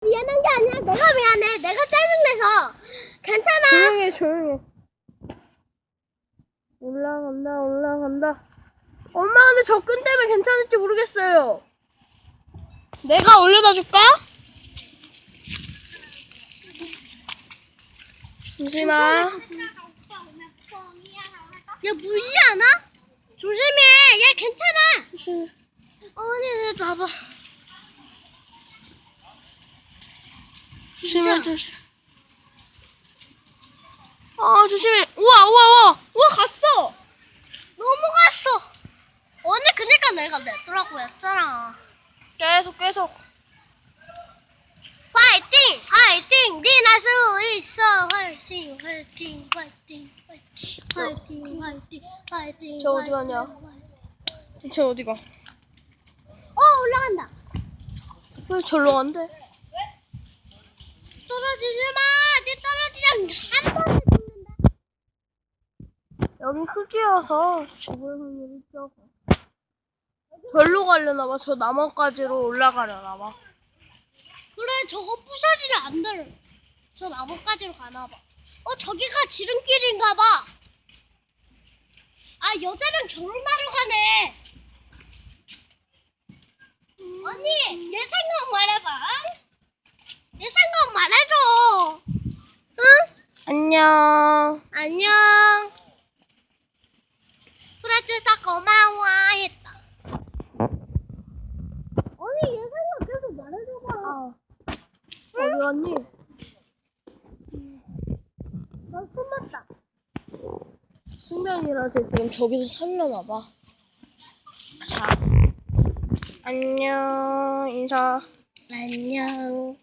미안한 게 아니라 내가 미안해. 내가 짜증내서. 괜찮아. 조용해, 조용해. 올라간다. 엄마, 근데 접근 때문에 괜찮을지 모르겠어요. 내가 올려다 줄까? 잠시만. 얘 물지 않아? 조심해. 얘 괜찮아. 언니, 내 나봐. 조심해. 조심해. 우와, 갔어. 넘어갔어. 언니, 그니까 내가 냈더라고 했잖아. 계속. 파이팅! 니나 수 있어. 파이팅. 저 어디 가냐? 쟤 어디 가? 올라간다. 왜 절로 간대? 떨어지지 마. 니 떨어지면 한 번에 죽는다. 여기 흙이어서 죽을 확률이 적어. 절로 가려나봐. 저 나뭇가지로 올라가려나봐. 그래, 저거 부서지를 안 들어. 저 나뭇가지로 가나봐. 저기가 지름길인가봐. 여자랑 결혼하러 가네. 언니, 내 생각 말해봐. 내 생각 말해줘. 응? 안녕. 그래줘서 고마워 했다. 언니, 얘 생각 계속 말해줘봐. 어디 갔니? 나 숨었다. 승강이라서 지금 저기서 살려나봐. 자, 안녕, 인사. 안녕.